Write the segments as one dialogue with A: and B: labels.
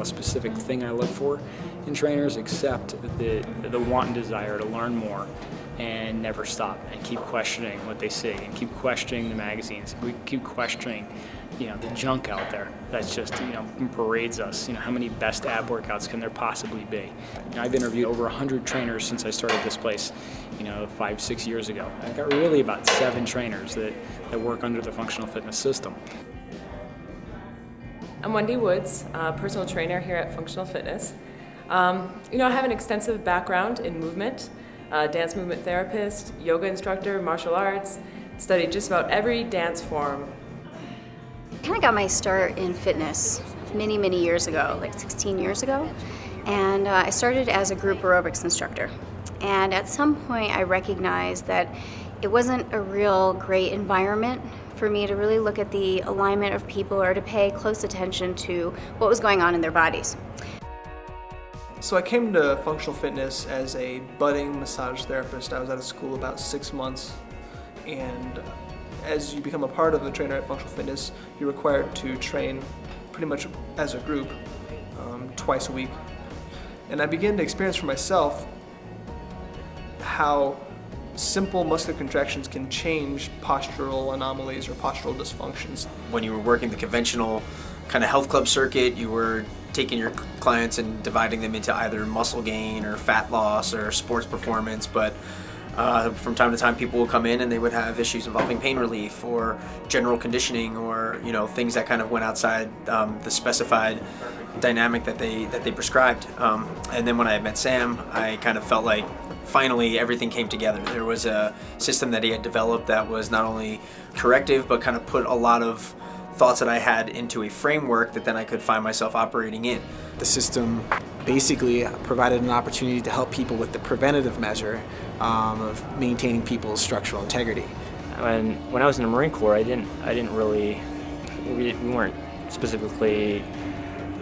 A: a specific thing I look for in trainers, except the want and desire to learn more and never stop and keep questioning what they see and keep questioning the magazines. We keep questioning, the junk out there that's just, parades us. How many best ab workouts can there possibly be? I've interviewed over 100 trainers since I started this place, 5-6 years ago. I've got really about 7 trainers that work under the functional fitness system.
B: I'm Wendy Woods, personal trainer here at Functional Fitness. I have an extensive background in movement, dance movement therapist, yoga instructor, martial arts, studied just about every dance form.
C: I kind of got my start in fitness many years ago, like 16 years ago, and I started as a group aerobics instructor. And at some point I recognized that it wasn't a real great environment for me to really look at the alignment of people or to pay close attention to what was going on in their bodies.
D: So I came to functional fitness as a budding massage therapist. I was out of school about 6 months, and as you become a part of the trainer at functional fitness, you're required to train pretty much as a group twice a week. And I began to experience for myself how simple muscular contractions can change postural anomalies or postural dysfunctions.
E: When you were working the conventional kind of health club circuit, you were taking your clients and dividing them into either muscle gain or fat loss or sports performance, but from time to time people will come in and they would have issues involving pain relief or general conditioning or things that kind of went outside the specified dynamic that they prescribed. And then when I met Sam, I kind of felt like finally everything came together. There was a system that he had developed that was not only corrective but kind of put a lot of thoughts that I had into a framework that then I could find myself operating in.
F: The system basically provided an opportunity to help people with the preventative measure of maintaining people's structural integrity.
G: When I was in the Marine Corps, we weren't specifically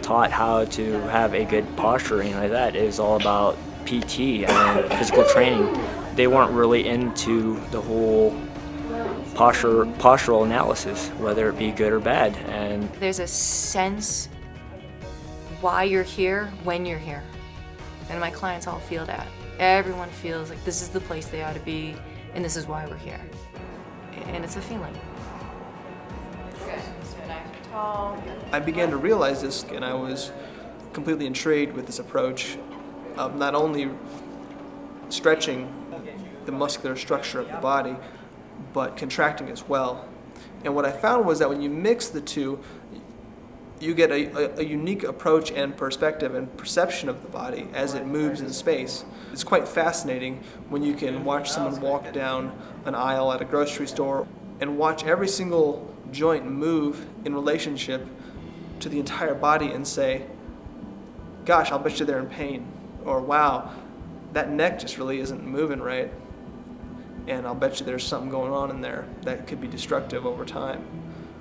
G: taught how to have a good posture or anything like that. It was all about PT and physical training. They weren't really into the whole postural analysis, whether it be good or bad. And
H: there's a sense why you're here when you're here, and my clients all feel that. Everyone feels like this is the place they ought to be, and this is why we're here. And it's a feeling. Good. So nice and tall.
D: I began to realize this, and I was completely intrigued with this approach of not only stretching the muscular structure of the body, but contracting as well. And what I found was that when you mix the two, you get a unique approach and perspective and perception of the body as it moves in space. It's quite fascinating when you can watch someone walk down an aisle at a grocery store and watch every single joint move in relationship to the entire body and say, gosh, I'll bet you they're in pain. Or wow, that neck just really isn't moving right. And I'll bet you there's something going on in there that could be destructive over time.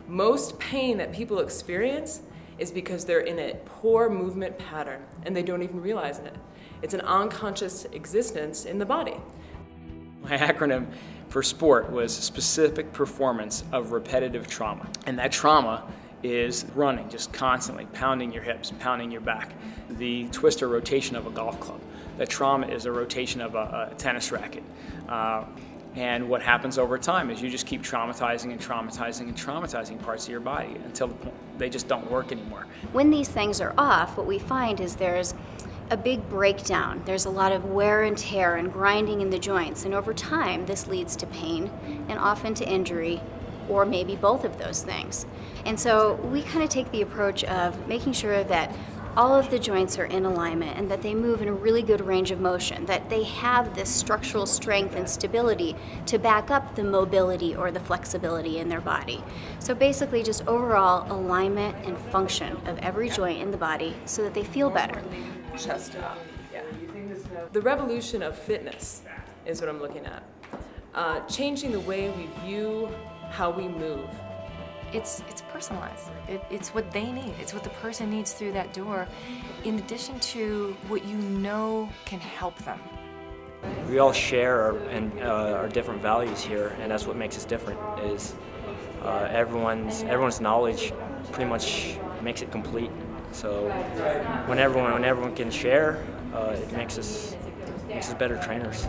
B: Most pain that people experience is because they're in a poor movement pattern and they don't even realize it. It's an unconscious existence in the body.
A: My acronym for SPORT was specific performance of repetitive trauma. And that trauma is running, just constantly pounding your hips, pounding your back. The twist or rotation of a golf club. That trauma is a rotation of a tennis racket. And what happens over time is you just keep traumatizing and traumatizing and traumatizing parts of your body until they just don't work anymore.
C: When these things are off, what we find is there's a big breakdown. There's a lot of wear and tear and grinding in the joints, and over time this leads to pain and often to injury, or maybe both of those things. And so we kind of take the approach of making sure that all of the joints are in alignment and that they move in a really good range of motion, that they have this structural strength and stability to back up the mobility or the flexibility in their body. So basically just overall alignment and function of every joint in the body so that they feel better.
B: Chest up. Yeah. The revolution of fitness is what I'm looking at. Changing the way we view how we move.
H: It's personalized. It's what they need. It's what the person needs through that door, in addition to what you know can help them.
G: we all share our different values here, and that's what makes us different. Is everyone's knowledge pretty much makes it complete. So when everyone can share, it makes us better trainers.